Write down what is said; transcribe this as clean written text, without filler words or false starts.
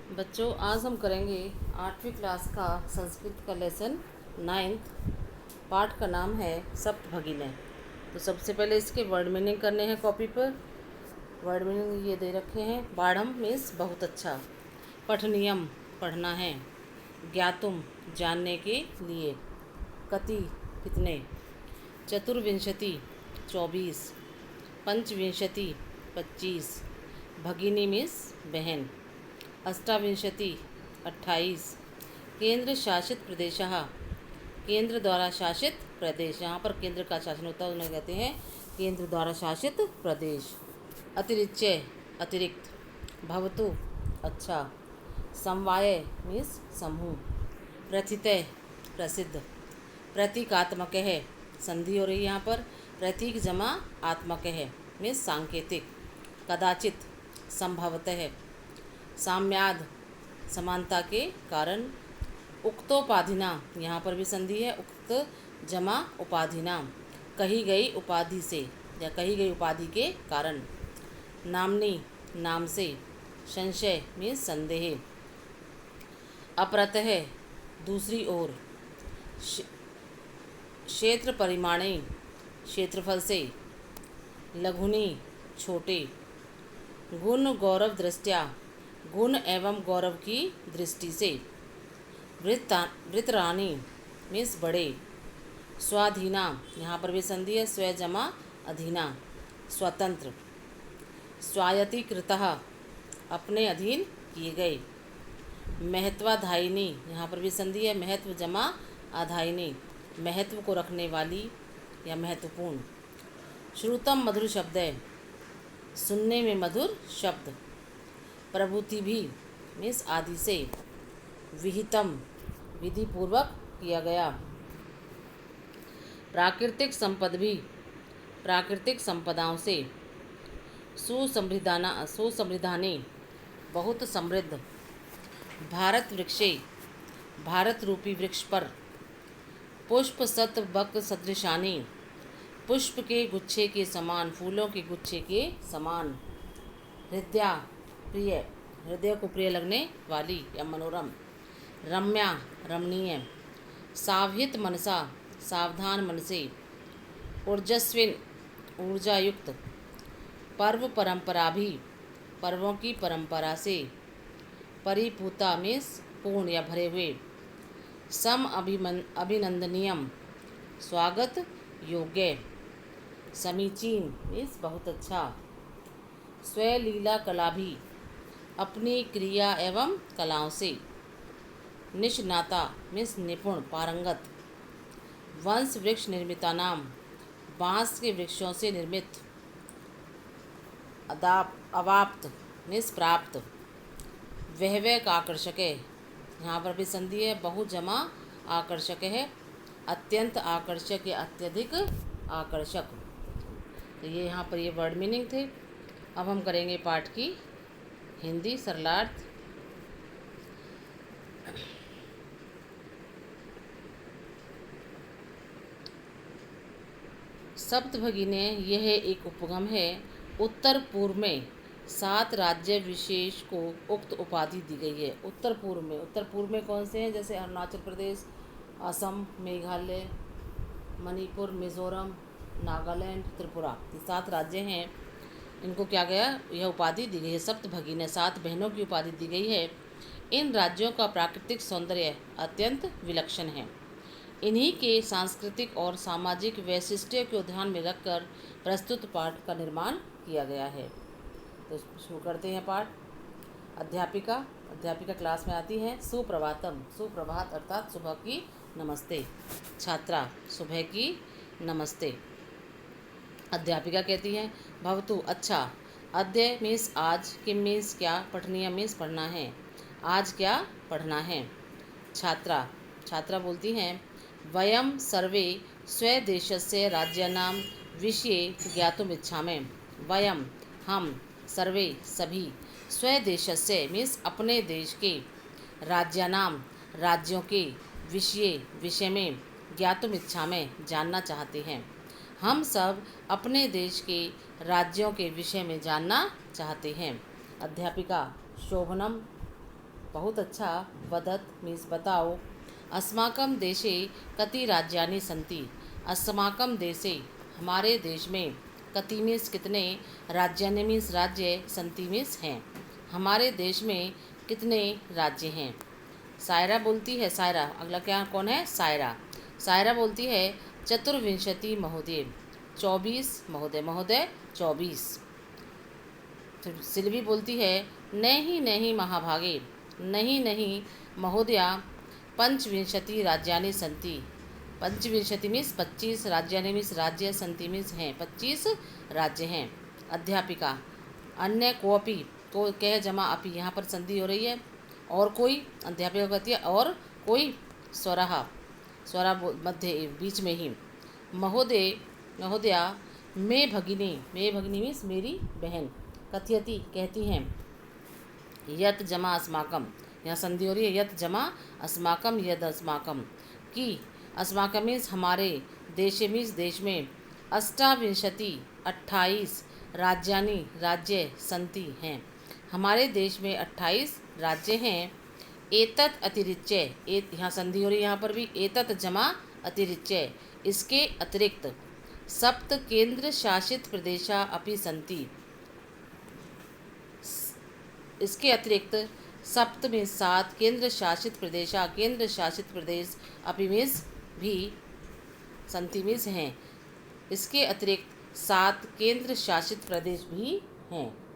बच्चों, आज हम करेंगे 8वीं क्लास का संस्कृत का लेसन 9th। पाठ का नाम है सप्तभगिनी। तो सबसे पहले इसके वर्ड मीनिंग करने हैं कॉपी पर। वर्ड मीनिंग ये दे रखे हैं। बाढ़म मीन्स बहुत अच्छा। पठनीयम पढ़ना है। ज्ञातुम जानने के लिए। कति कितने। चतुर्विंशति 24। पंचविंशति 25। भगिनी मीन्स बहन। अष्टाविंशति 28। केंद्र शासित प्रदेशः केंद्र द्वारा शासित प्रदेश। यहाँ पर केंद्र का शासन होता है, उन्हें कहते हैं केंद्र द्वारा शासित प्रदेश। अतिरिच्य अतिरिक्त। भवतु अच्छा। समवाय मीन्स समूह। प्रथितय प्रसिद्ध। प्रतीकात्मक है संधि हो रही यहाँ पर। प्रतीक जमा आत्मक है मीन्स सांकेतिक। कदाचित संभवतः। साम्याद समानता के कारण। उक्तोपाधिना यहाँ पर भी संधि है। उक्त जमा उपाधिना कही गई उपाधि से या कही गई उपाधि के कारण। नामनी नाम से। संशय मीन्स संदेह। अपरतः दूसरी ओर। क्षेत्र परिमाणे क्षेत्रफल से। लघुनी छोटे। गुण गौरव दृष्टया गुण एवं गौरव की दृष्टि से। वृतरानी मीन्स बड़े। स्वाधीना यहाँ पर भी संधि है। स्व जमा अधीना स्वतंत्र। स्वायत्तीकृतः अपने अधीन किए गए। महत्वाधायिनी यहाँ पर भी संधि है। महत्व जमा आधायिनी महत्व को रखने वाली या महत्वपूर्ण। श्रुतम मधुर शब्द है सुनने में मधुर शब्द। प्रभूति भी मीन्स आदि से। विहितम विधि पूर्वक किया गया। प्राकृतिक संपद भी प्राकृतिक संपदाओं से। सुसमृद्धानी बहुत समृद्ध। भारत वृक्षे भारत रूपी वृक्ष पर। पुष्प सतबक सदृशानी पुष्प के गुच्छे के समान फूलों के गुच्छे के समान। हृदया प्रिय हृदय को प्रिय लगने वाली या मनोरम। रम्या रमणीय। सावहित मनसा सावधान मन से। ऊर्जस्विन ऊर्जायुक्त। पर्व परंपरा भी पर्वों की परंपरा से। परिपूता मीन्स पूर्ण या भरे हुए। सम अभिनंदनीयम स्वागत योग्य। समीचीन मीन्स बहुत अच्छा। स्वलीला कला भी अपनी क्रिया एवं कलाओं से। निष्णाता मीन्स निपुण पारंगत। वंश वृक्ष निर्मिता नाम बाँस के वृक्षों से निर्मित। अवाप्त मीन्स प्राप्त। वह का आकर्षक है यहाँ पर भी संधि है। बहु जमा आकर्षक है। अत्यंत आकर्षक या अत्यधिक आकर्षक। तो ये यहाँ पर ये वर्ड मीनिंग थे। अब हम करेंगे पाठ की हिंदी सरलार्थ। सप्तभगिनी यह एक उपगम है। उत्तर पूर्व में 7 राज्य विशेष को उक्त उपाधि दी गई है। उत्तर पूर्व में कौन से हैं? जैसे अरुणाचल प्रदेश, असम, मेघालय, मणिपुर, मिज़ोरम, नागालैंड, त्रिपुरा। ये 7 राज्य हैं। इनको क्या गया यह उपाधि दी गई है। सप्तभगिनी 7 बहनों की उपाधि दी गई है। इन राज्यों का प्राकृतिक सौंदर्य अत्यंत विलक्षण है। इन्हीं के सांस्कृतिक और सामाजिक वैशिष्ट्य को ध्यान में रखकर प्रस्तुत पाठ का निर्माण किया गया है। तो शुरू करते हैं पाठ। अध्यापिका क्लास में आती है। सुप्रभातम सुप्रभात अर्थात सुबह की नमस्ते। छात्रा सुबह की नमस्ते। अध्यापिका कहती है भवतु अच्छा। अद्य मीन्स आज। किम मीन्स क्या। पठनीय मीन्स पढ़ना है। आज क्या पढ़ना है। छात्रा बोलती हैं वयम सर्वे स्वदेशस्य राज्यानां विषये ज्ञातुम् इच्छामः। वयम हम सर्वे सभी स्वदेशस्य मीन्स अपने देश के राज्यानां राज्यों के विषय में ज्ञातुम् इच्छामः जानना चाहते हैं। हम सब अपने देश के राज्यों के विषय में जानना चाहते हैं। अध्यापिका शोभनम बहुत अच्छा। वदत मीन्स बताओ। अस्माकं देशे कति राज्यानि सन्ति। अस्माकं देशे हमारे देश में, कति मीन्स कितने, राज्यानि मीन्स राज्य, सन्ति मीन्स हैं। हमारे देश में कितने राज्य हैं। सायरा बोलती है, सायरा अगला क्या कौन है, सायरा। सायरा बोलती है चतुर्विंशति महोदय, 24 महोदय, महोदय 24। फिर सिल्वी बोलती है नहीं नहीं महाभागे, नहीं नहीं महोदया, पंचविंशति राज्यानि सन्ति। पंचविंशति मीन्स 25, राज्यानि मीन्स राज्य, सन्ति मीन्स हैं, 25 राज्य हैं। अध्यापिका अन्य कोपि, को कह जमा अपि, यहाँ पर संधि हो रही है। और कोई, अध्यापिका कहती है और कोई, स्वरहा, स्वरा मध्य बीच में ही। महोदय महोदया मैं भगिनी, मैं भगिनी मीन्स मेरी बहन, कथयति कहती हैं, यत जमा अस्माकम, यहाँ संधि हो रही है, यत जमा अस्माकम, यद अस्माकम, कि अस्माकम मीन्स हमारे, देशे मीन्स देश में, अष्टाविंशति 28 राज्यानि राज्य सन्ति हैं, हमारे देश में 28 राज्य हैं। एतत् अतिरिच्य, यहाँ संधि हो रही है, यहाँ पर भी एतत् जमा अतिरिच्य, इसके अतिरिक्त, सप्त केंद्र शासित प्रदेशा अपि सन्ति, इसके अतिरिक्त, सप्त में 7, केंद्र शासित प्रदेशा, केंद्र शासित प्रदेश, अपि मीन्स भी, सन्ति मीन्स हैं, इसके अतिरिक्त 7 केंद्र शासित प्रदेश भी हैं।